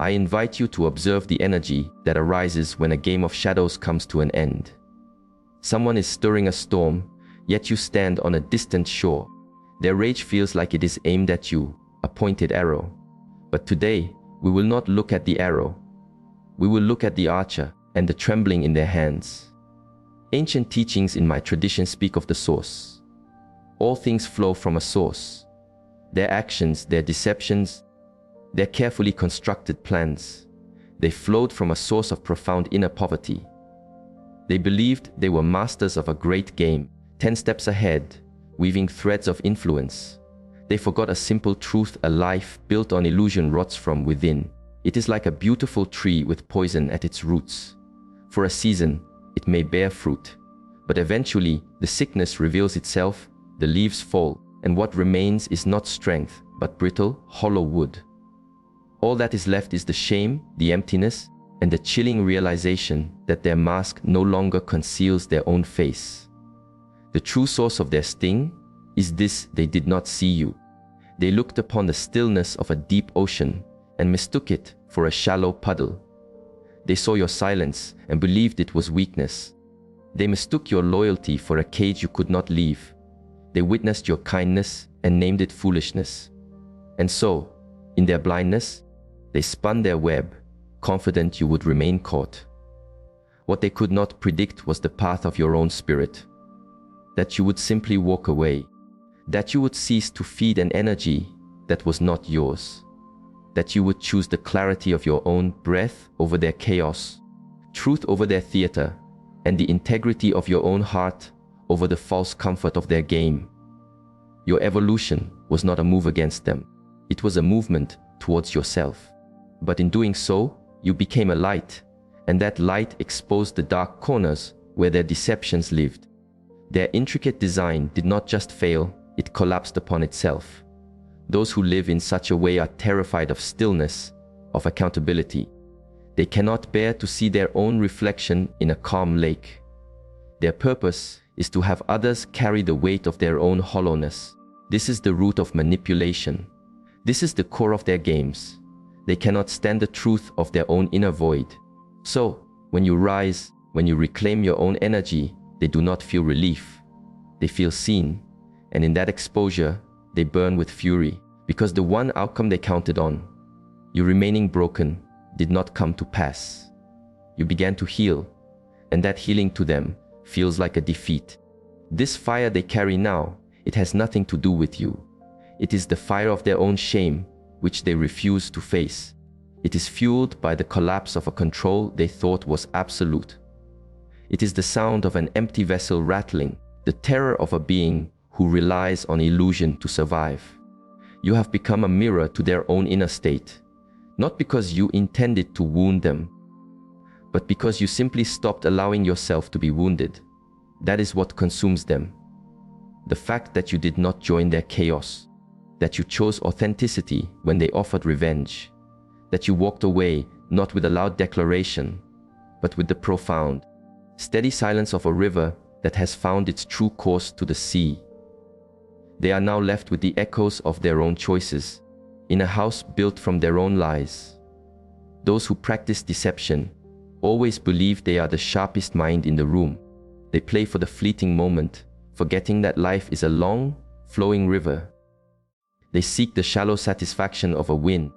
I invite you to observe the energy that arises when a game of shadows comes to an end. Someone is stirring a storm, yet you stand on a distant shore. Their rage feels like it is aimed at you, a pointed arrow. But today, we will not look at the arrow. We will look at the archer and the trembling in their hands. Ancient teachings in my tradition speak of the source. All things flow from a source. Their actions, their deceptions, their carefully constructed plans, they flowed from a source of profound inner poverty. They believed they were masters of a great game, 10 steps ahead, weaving threads of influence. They forgot a simple truth: a life built on illusion rots from within. It is like a beautiful tree with poison at its roots. For a season, it may bear fruit, but eventually the sickness reveals itself, the leaves fall, and what remains is not strength, but brittle, hollow wood. All that is left is the shame, the emptiness, and the chilling realization that their mask no longer conceals their own face. The true source of their sting is this: they did not see you. They looked upon the stillness of a deep ocean and mistook it for a shallow puddle. They saw your silence and believed it was weakness. They mistook your loyalty for a cage you could not leave. They witnessed your kindness and named it foolishness. And so, in their blindness, they spun their web, confident you would remain caught. What they could not predict was the path of your own spirit. That you would simply walk away. That you would cease to feed an energy that was not yours. That you would choose the clarity of your own breath over their chaos, truth over their theater, and the integrity of your own heart over the false comfort of their game. Your evolution was not a move against them. It was a movement towards yourself. But in doing so, you became a light, and that light exposed the dark corners where their deceptions lived. Their intricate design did not just fail, it collapsed upon itself. Those who live in such a way are terrified of stillness, of accountability. They cannot bear to see their own reflection in a calm lake. Their purpose is to have others carry the weight of their own hollowness. This is the root of manipulation. This is the core of their games. They cannot stand the truth of their own inner void. So, when you rise, when you reclaim your own energy, they do not feel relief. They feel seen, and in that exposure, they burn with fury, because the one outcome they counted on, you remaining broken, did not come to pass. You began to heal, and that healing to them feels like a defeat. This fire they carry now, it has nothing to do with you. It is the fire of their own shame, which they refuse to face. It is fueled by the collapse of a control they thought was absolute. It is the sound of an empty vessel rattling, the terror of a being who relies on illusion to survive. You have become a mirror to their own inner state, not because you intended to wound them, but because you simply stopped allowing yourself to be wounded. That is what consumes them. The fact that you did not join their chaos, that you chose authenticity when they offered revenge, that you walked away not with a loud declaration, but with the profound, steady silence of a river that has found its true course to the sea. They are now left with the echoes of their own choices, in a house built from their own lies. Those who practice deception always believe they are the sharpest mind in the room. They play for the fleeting moment, forgetting that life is a long, flowing river. They seek the shallow satisfaction of a win,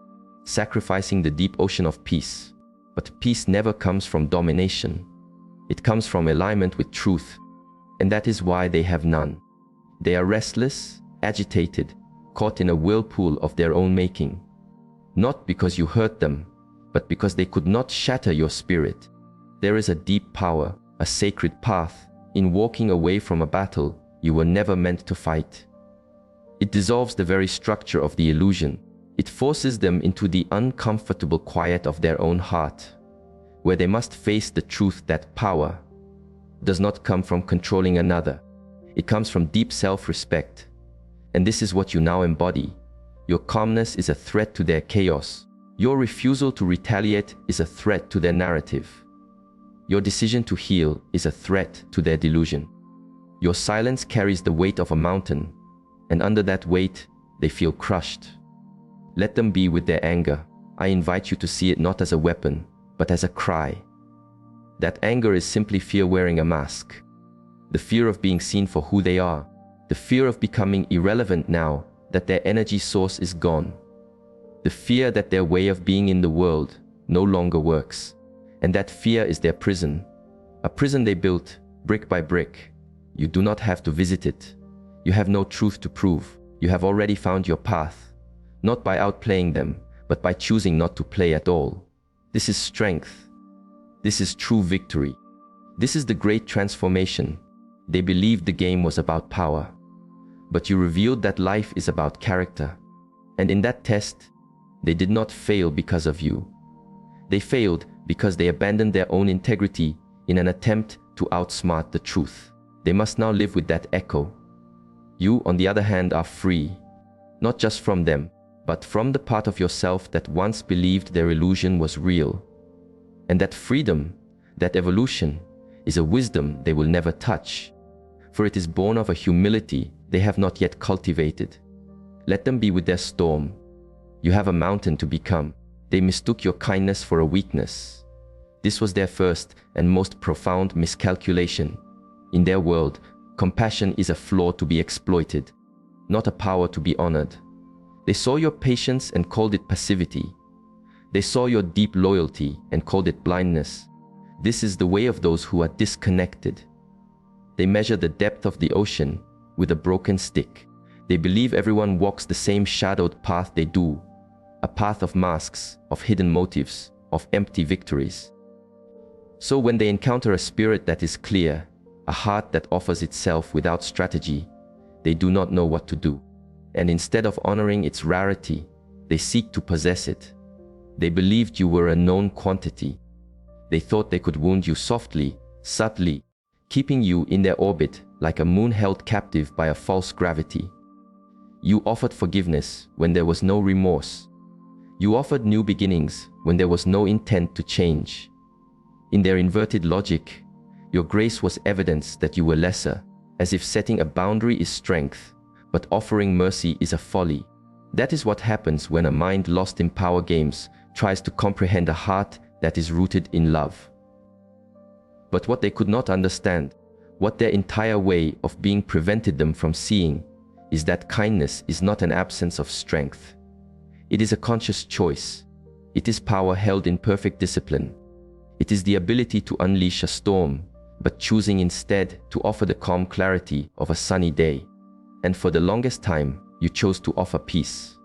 sacrificing the deep ocean of peace. But peace never comes from domination. It comes from alignment with truth, and that is why they have none. They are restless, agitated, caught in a whirlpool of their own making. Not because you hurt them, but because they could not shatter your spirit. There is a deep power, a sacred path, in walking away from a battle you were never meant to fight. It dissolves the very structure of the illusion. It forces them into the uncomfortable quiet of their own heart, where they must face the truth that power does not come from controlling another. It comes from deep self-respect. And this is what you now embody. Your calmness is a threat to their chaos. Your refusal to retaliate is a threat to their narrative. Your decision to heal is a threat to their delusion. Your silence carries the weight of a mountain, and under that weight, they feel crushed. Let them be with their anger. I invite you to see it not as a weapon, but as a cry. That anger is simply fear wearing a mask. The fear of being seen for who they are. The fear of becoming irrelevant now that their energy source is gone. The fear that their way of being in the world no longer works. And that fear is their prison. A prison they built brick by brick. You do not have to visit it. You have no truth to prove. You have already found your path, not by outplaying them, but by choosing not to play at all. This is strength. This is true victory. This is the great transformation. They believed the game was about power, but you revealed that life is about character. And in that test, they did not fail because of you. They failed because they abandoned their own integrity in an attempt to outsmart the truth. They must now live with that echo. You, on the other hand, are free, not just from them, but from the part of yourself that once believed their illusion was real. And that freedom, that evolution, is a wisdom they will never touch, for it is born of a humility they have not yet cultivated. Let them be with their storm. You have a mountain to become. They mistook your kindness for a weakness. This was their first and most profound miscalculation. In their world, compassion is a flaw to be exploited, not a power to be honored. They saw your patience and called it passivity. They saw your deep loyalty and called it blindness. This is the way of those who are disconnected. They measure the depth of the ocean with a broken stick. They believe everyone walks the same shadowed path they do, a path of masks, of hidden motives, of empty victories. So when they encounter a spirit that is clear, a heart that offers itself without strategy, they do not know what to do. And instead of honoring its rarity, they seek to possess it. They believed you were a known quantity. They thought they could wound you softly, subtly, keeping you in their orbit like a moon held captive by a false gravity. You offered forgiveness when there was no remorse. You offered new beginnings when there was no intent to change. In their inverted logic, your grace was evidence that you were lesser, as if setting a boundary is strength, but offering mercy is a folly. That is what happens when a mind lost in power games tries to comprehend a heart that is rooted in love. But what they could not understand, what their entire way of being prevented them from seeing, is that kindness is not an absence of strength. It is a conscious choice. It is power held in perfect discipline. It is the ability to unleash a storm, but choosing instead to offer the calm clarity of a sunny day. And for the longest time, you chose to offer peace.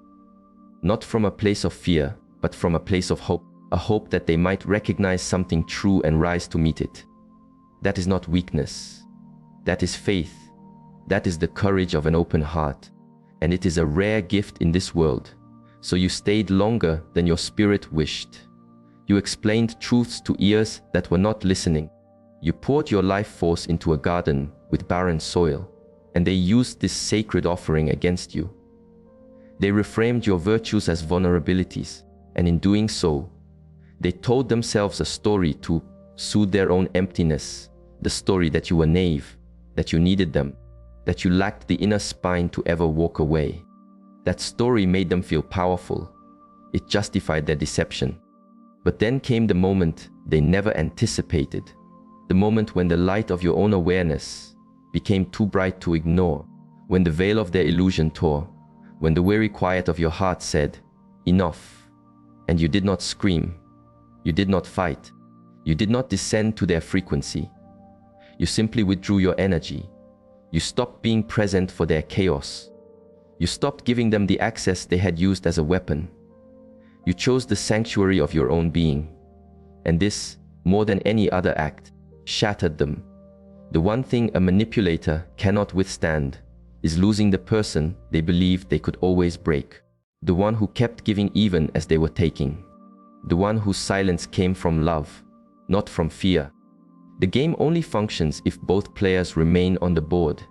Not from a place of fear, but from a place of hope, a hope that they might recognize something true and rise to meet it. That is not weakness. That is faith. That is the courage of an open heart. And it is a rare gift in this world. So you stayed longer than your spirit wished. You explained truths to ears that were not listening. You poured your life force into a garden with barren soil, and they used this sacred offering against you. They reframed your virtues as vulnerabilities, and in doing so, they told themselves a story to soothe their own emptiness, the story that you were naive, that you needed them, that you lacked the inner spine to ever walk away. That story made them feel powerful. It justified their deception. But then came the moment they never anticipated, the moment when the light of your own awareness became too bright to ignore, when the veil of their illusion tore, when the weary quiet of your heart said, "Enough." And you did not scream. You did not fight. You did not descend to their frequency. You simply withdrew your energy. You stopped being present for their chaos. You stopped giving them the access they had used as a weapon. You chose the sanctuary of your own being. And this, more than any other act, shattered them. The one thing a manipulator cannot withstand is losing the person they believed they could always break. The one who kept giving even as they were taking. The one whose silence came from love, not from fear. The game only functions if both players remain on the board.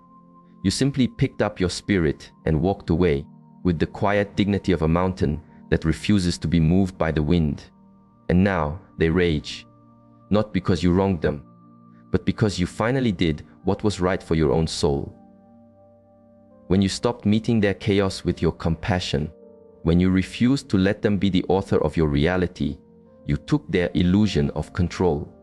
You simply picked up your spirit and walked away with the quiet dignity of a mountain that refuses to be moved by the wind. And now they rage, not because you wronged them, but because you finally did what was right for your own soul. When you stopped meeting their chaos with your compassion, When you refused to let them be the author of your reality, you took their illusion of control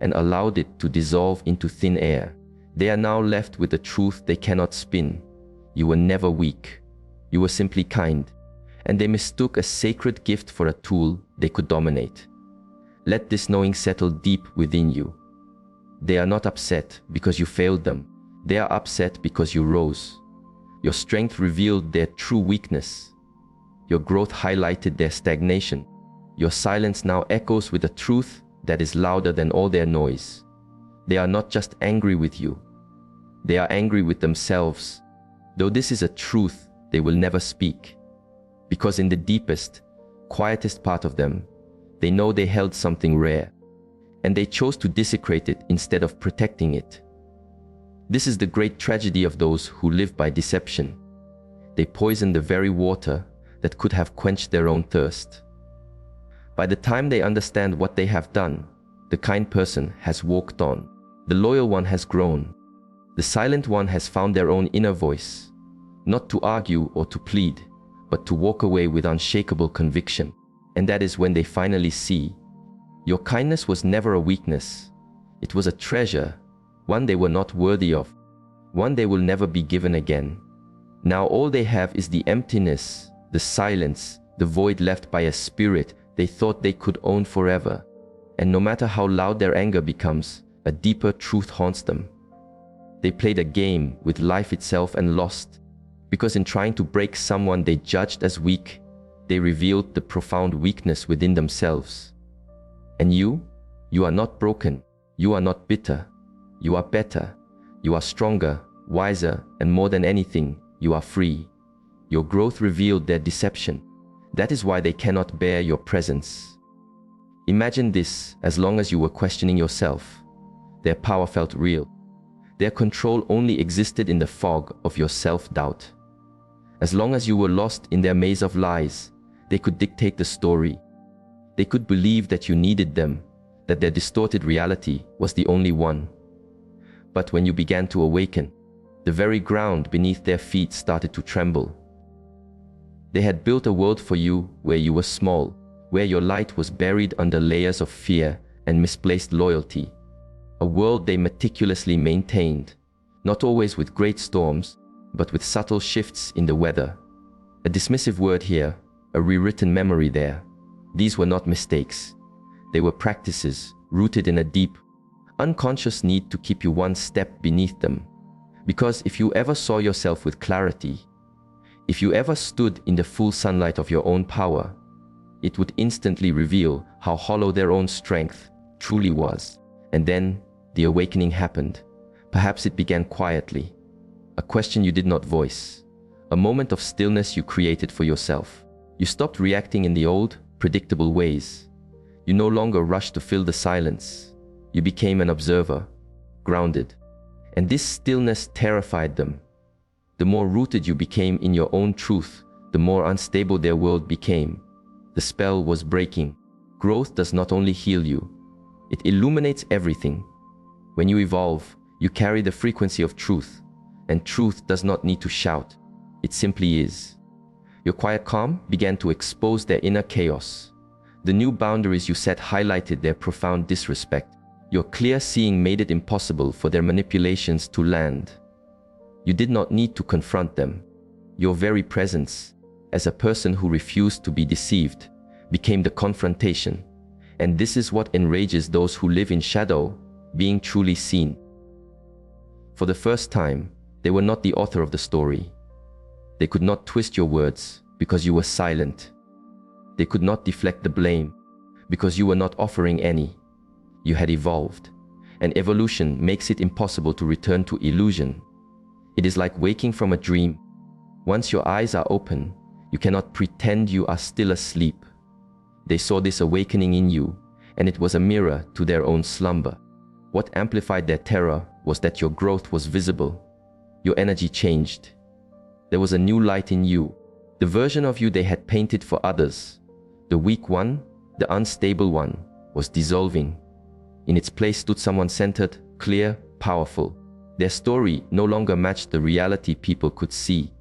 and allowed it to dissolve into thin air. They are now left with the truth they cannot spin. You were never weak. You were simply kind, and they mistook a sacred gift for a tool they could dominate. Let this knowing settle deep within you. They are not upset because you failed them. They are upset because you rose. Your strength revealed their true weakness. Your growth highlighted their stagnation. Your silence now echoes with a truth that is louder than all their noise. They are not just angry with you. They are angry with themselves, though this is a truth they will never speak. Because in the deepest, quietest part of them, they know they held something rare, and they chose to desecrate it instead of protecting it. This is the great tragedy of those who live by deception. They poison the very water that could have quenched their own thirst. By the time they understand what they have done, the kind person has walked on. The loyal one has grown. The silent one has found their own inner voice, not to argue or to plead, but to walk away with unshakable conviction. And that is when they finally see, your kindness was never a weakness. It was a treasure, one they were not worthy of, one they will never be given again. Now all they have is the emptiness, the silence, the void left by a spirit they thought they could own forever. And no matter how loud their anger becomes, a deeper truth haunts them. They played a game with life itself and lost, because in trying to break someone they judged as weak, they revealed the profound weakness within themselves. And you are not broken. You are not bitter. You are better. You are stronger, wiser, and more than anything, you are free. Your growth revealed their deception. That is why they cannot bear your presence. Imagine this: as long as you were questioning yourself, their power felt real. Their control only existed in the fog of your self-doubt. As long as you were lost in their maze of lies, they could dictate the story. They could believe that you needed them, that their distorted reality was the only one. But when you began to awaken, the very ground beneath their feet started to tremble. They had built a world for you where you were small, where your light was buried under layers of fear and misplaced loyalty. A world they meticulously maintained, not always with great storms, but with subtle shifts in the weather. A dismissive word here, a rewritten memory there. These were not mistakes. They were practices rooted in a deep, unconscious need to keep you one step beneath them. Because if you ever saw yourself with clarity, if you ever stood in the full sunlight of your own power, it would instantly reveal how hollow their own strength truly was. And then the awakening happened. Perhaps it began quietly. A question you did not voice. A moment of stillness you created for yourself. You stopped reacting in the old, predictable ways. You no longer rushed to fill the silence. You became an observer, grounded. And this stillness terrified them. The more rooted you became in your own truth, the more unstable their world became. The spell was breaking. Growth does not only heal you, it illuminates everything. When you evolve, you carry the frequency of truth, and truth does not need to shout. It simply is. Your quiet calm began to expose their inner chaos. The new boundaries you set highlighted their profound disrespect. Your clear seeing made it impossible for their manipulations to land. You did not need to confront them. Your very presence, as a person who refused to be deceived, became the confrontation. And this is what enrages those who live in shadow, being truly seen. For the first time, they were not the author of the story. They could not twist your words because you were silent. They could not deflect the blame because you were not offering any. You had evolved, and evolution makes it impossible to return to illusion. It is like waking from a dream. Once your eyes are open, you cannot pretend you are still asleep. They saw this awakening in you, and it was a mirror to their own slumber. What amplified their terror was that your growth was visible. Your energy changed. There was a new light in you, the version of you they had painted for others. The weak one, the unstable one, was dissolving. In its place stood someone centered, clear, powerful. Their story no longer matched the reality people could see.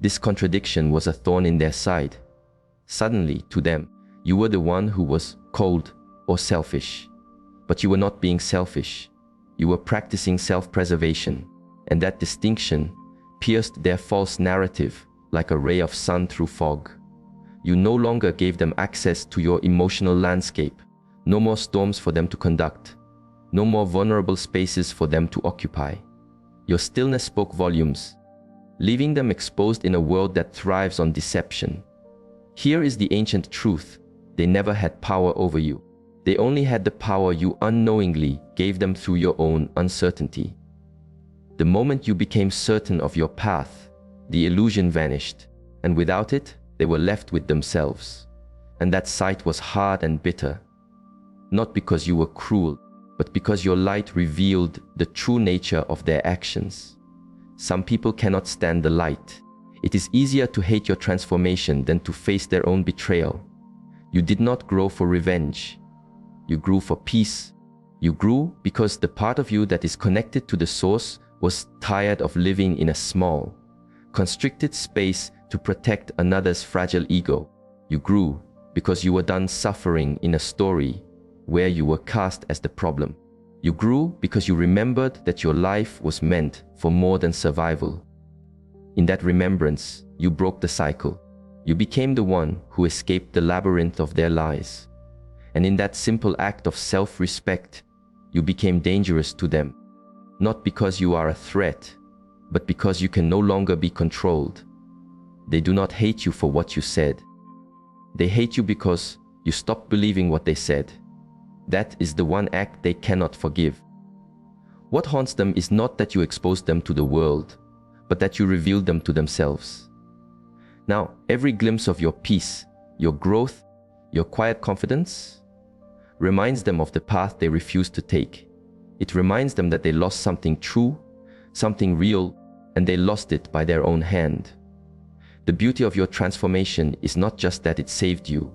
This contradiction was a thorn in their side, Suddenly, to them, you were the one who was cold or selfish. But you were not being selfish. You were practicing self-preservation, and that distinction pierced their false narrative like a ray of sun through fog. You no longer gave them access to your emotional landscape, no more storms for them to conduct, no more vulnerable spaces for them to occupy. Your stillness spoke volumes, leaving them exposed in a world that thrives on deception. Here is the ancient truth: they never had power over you. They only had the power you unknowingly gave them through your own uncertainty. The moment you became certain of your path, the illusion vanished, and without it, they were left with themselves. And that sight was hard and bitter, not because you were cruel, but because your light revealed the true nature of their actions. Some people cannot stand the light. It is easier to hate your transformation than to face their own betrayal. You did not grow for revenge. You grew for peace. You grew because the part of you that is connected to the source was tired of living in a small, constricted space to protect another's fragile ego. You grew because you were done suffering in a story where you were cast as the problem. You grew because you remembered that your life was meant for more than survival. In that remembrance, you broke the cycle. You became the one who escaped the labyrinth of their lies. And in that simple act of self-respect, you became dangerous to them, not because you are a threat, but because you can no longer be controlled. They do not hate you for what you said. They hate you because you stopped believing what they said. That is the one act they cannot forgive. What haunts them is not that you exposed them to the world, but that you revealed them to themselves. Now, every glimpse of your peace, your growth, your quiet confidence, reminds them of the path they refused to take. It reminds them that they lost something true, something real, and they lost it by their own hand. The beauty of your transformation is not just that it saved you.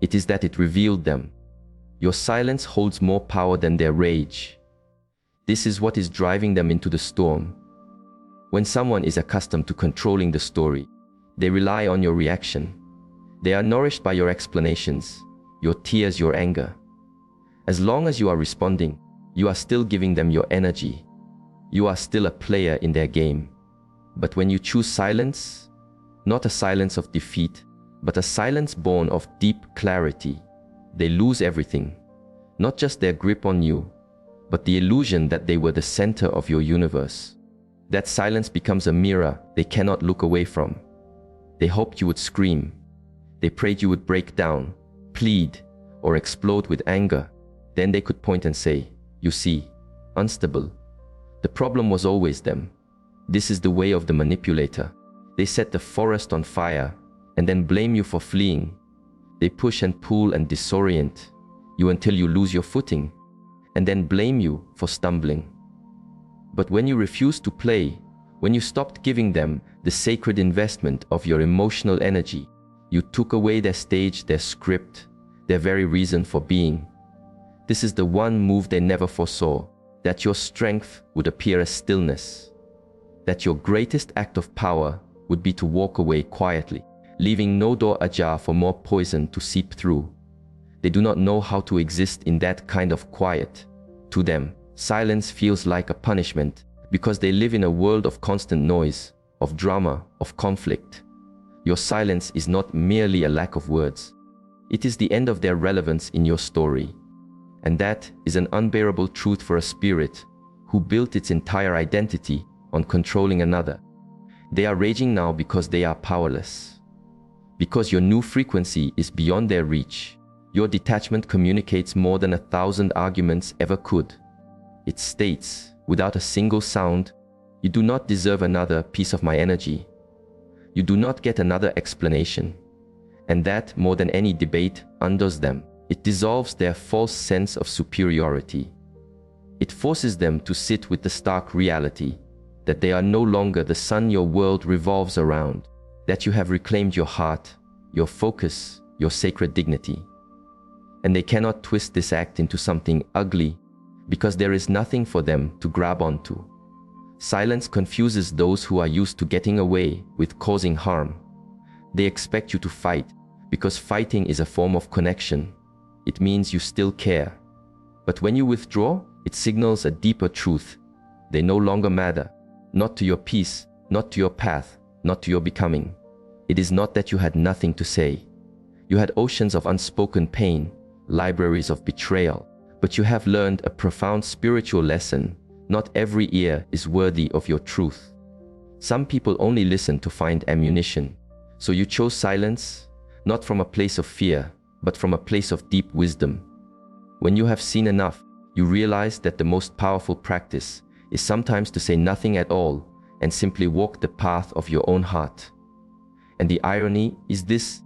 It is that it revealed them. Your silence holds more power than their rage. This is what is driving them into the storm. When someone is accustomed to controlling the story, they rely on your reaction. They are nourished by your explanations, your tears, your anger. As long as you are responding, you are still giving them your energy. You are still a player in their game. But when you choose silence, not a silence of defeat, but a silence born of deep clarity, they lose everything. Not just their grip on you, but the illusion that they were the center of your universe. That silence becomes a mirror they cannot look away from. They hoped you would scream. They prayed you would break down, plead, or explode with anger. Then they could point and say, "You see, unstable." The problem was always them. This is the way of the manipulator. They set the forest on fire and then blame you for fleeing. They push and pull and disorient you until you lose your footing, and then blame you for stumbling. But when you refused to play, when you stopped giving them the sacred investment of your emotional energy, you took away their stage, their script, their very reason for being. This is the one move they never foresaw, that your strength would appear as stillness, that your greatest act of power would be to walk away quietly, leaving no door ajar for more poison to seep through. They do not know how to exist in that kind of quiet. To them, silence feels like a punishment because they live in a world of constant noise, of drama, of conflict. Your silence is not merely a lack of words. It is the end of their relevance in your story. And that is an unbearable truth for a spirit who built its entire identity on controlling another. They are raging now because they are powerless. Because your new frequency is beyond their reach. Your detachment communicates more than 1,000 arguments ever could. It states, without a single sound, "You do not deserve another piece of my energy. You do not get another explanation." And that, more than any debate, undoes them. It dissolves their false sense of superiority. It forces them to sit with the stark reality that they are no longer the sun your world revolves around, that you have reclaimed your heart, your focus, your sacred dignity. And they cannot twist this act into something ugly because there is nothing for them to grab onto. Silence confuses those who are used to getting away with causing harm. They expect you to fight, because fighting is a form of connection. It means you still care. But when you withdraw, it signals a deeper truth. They no longer matter, not to your peace, not to your path, not to your becoming. It is not that you had nothing to say. You had oceans of unspoken pain, libraries of betrayal, but you have learned a profound spiritual lesson. Not every ear is worthy of your truth. Some people only listen to find ammunition. So you chose silence, not from a place of fear, but from a place of deep wisdom. When you have seen enough, you realize that the most powerful practice is sometimes to say nothing at all and simply walk the path of your own heart. And the irony is this: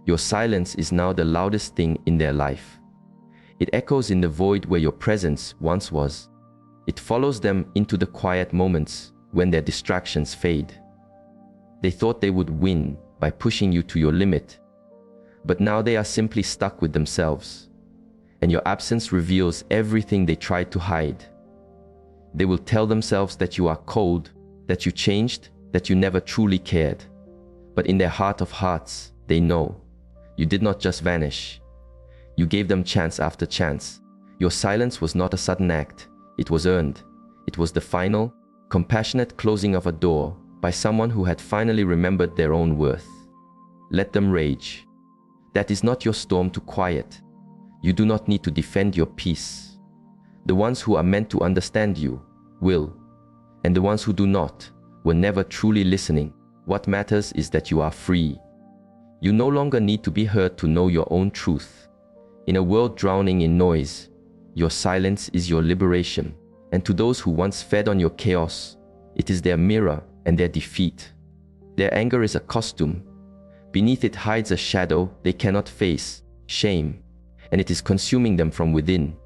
your silence is now the loudest thing in their life. It echoes in the void where your presence once was. It follows them into the quiet moments when their distractions fade. They thought they would win by pushing you to your limit, but now they are simply stuck with themselves, and your absence reveals everything they tried to hide. They will tell themselves that you are cold, that you changed, that you never truly cared. But in their heart of hearts, they know you did not just vanish. You gave them chance after chance. Your silence was not a sudden act. It was earned. It was the final, compassionate closing of a door by someone who had finally remembered their own worth. Let them rage. That is not your storm to quiet. You do not need to defend your peace. The ones who are meant to understand you will, and the ones who do not were never truly listening. What matters is that you are free. You no longer need to be heard to know your own truth. In a world drowning in noise, your silence is your liberation. And to those who once fed on your chaos, it is their mirror and their defeat. Their anger is a costume. Beneath it hides a shadow they cannot face, shame, and it is consuming them from within.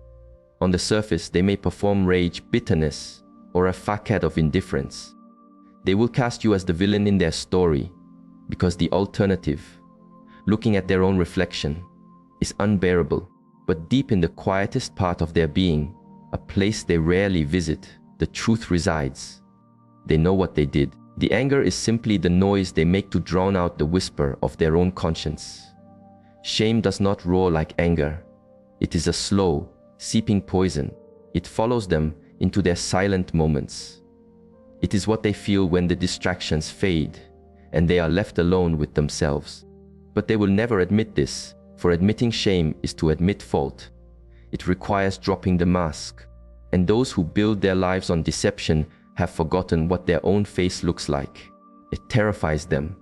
On the surface, they may perform rage, bitterness, or a facade of indifference. They will cast you as the villain in their story, because the alternative, looking at their own reflection, is unbearable. But deep in the quietest part of their being, a place they rarely visit, the truth resides. They know what they did. The anger is simply the noise they make to drown out the whisper of their own conscience. Shame does not roar like anger. It is a slow, seeping poison. It follows them into their silent moments. It is what they feel when the distractions fade and they are left alone with themselves. But they will never admit this, for admitting shame is to admit fault. It requires dropping the mask, and those who build their lives on deception have forgotten what their own face looks like. It terrifies them.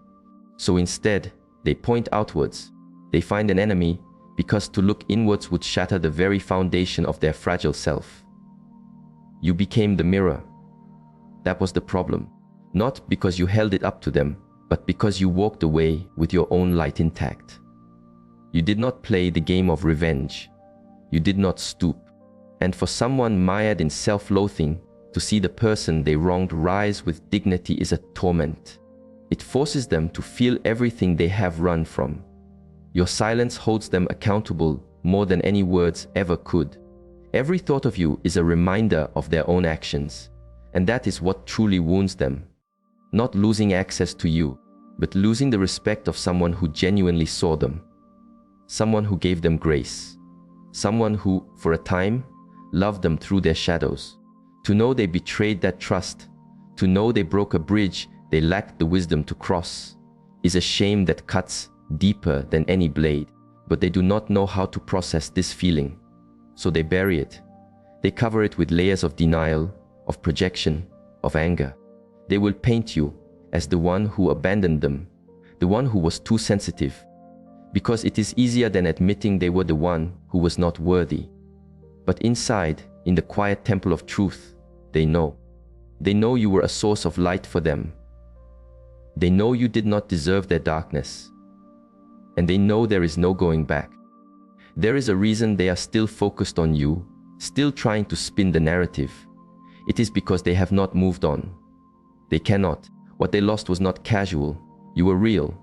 So instead, they point outwards. They find an enemy, because to look inwards would shatter the very foundation of their fragile self. You became the mirror. That was the problem. Not because you held it up to them, but because you walked away with your own light intact. You did not play the game of revenge. You did not stoop. And for someone mired in self-loathing, to see the person they wronged rise with dignity is a torment. It forces them to feel everything they have run from. Your silence holds them accountable more than any words ever could. Every thought of you is a reminder of their own actions, and that is what truly wounds them. Not losing access to you, but losing the respect of someone who genuinely saw them. Someone who gave them grace. Someone who, for a time, loved them through their shadows. To know they betrayed that trust, to know they broke a bridge they lacked the wisdom to cross, is a shame that cuts deeper than any blade. But they do not know how to process this feeling, so they bury it. They cover it with layers of denial, of projection, of anger. They will paint you as the one who abandoned them, the one who was too sensitive, because it is easier than admitting they were the one who was not worthy. But inside, in the quiet temple of truth, they know. They know you were a source of light for them. They know you did not deserve their darkness. And they know there is no going back. There is a reason they are still focused on you, still trying to spin the narrative. It is because they have not moved on. They cannot. What they lost was not casual. You were real.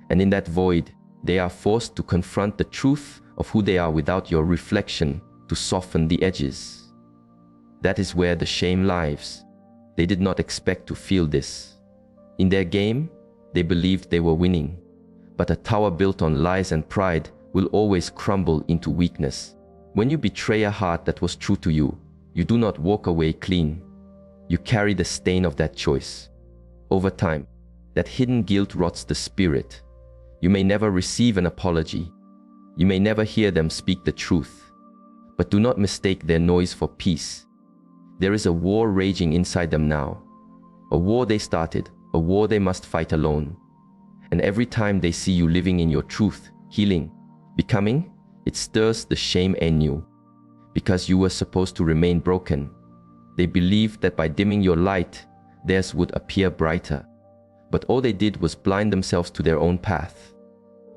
And in that void, they are forced to confront the truth of who they are without your reflection to soften the edges. That is where the shame lies. They did not expect to feel this. In their game, they believed they were winning. but a tower built on lies and pride will always crumble into weakness. When you betray a heart that was true to you, you do not walk away clean. You carry the stain of that choice. Over time, that hidden guilt rots the spirit. You may never receive an apology. You may never hear them speak the truth. But do not mistake their noise for peace. There is a war raging inside them now. A war they started, a war they must fight alone. And every time they see you living in your truth, healing, becoming, it stirs the shame in you. Because you were supposed to remain broken. They believed that by dimming your light, theirs would appear brighter. But all they did was blind themselves to their own path.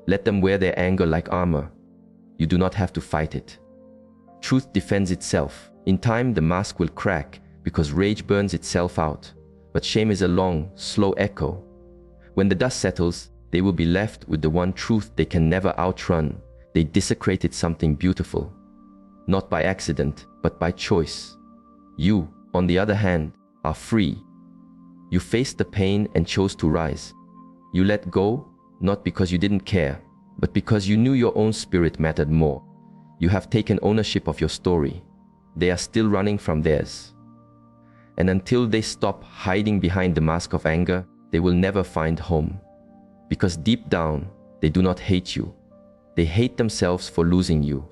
Let them wear their anger like armor. You do not have to fight it. Truth defends itself. In time, the mask will crack because rage burns itself out. But shame is a long, slow echo. When the dust settles, they will be left with the one truth they can never outrun. They desecrated something beautiful. Not by accident, but by choice. You, on the other hand, are free. You faced the pain and chose to rise. You let go, not because you didn't care, but because you knew your own spirit mattered more. You have taken ownership of your story. They are still running from theirs. And until they stop hiding behind the mask of anger, they will never find home. Because deep down, they do not hate you. They hate themselves for losing you.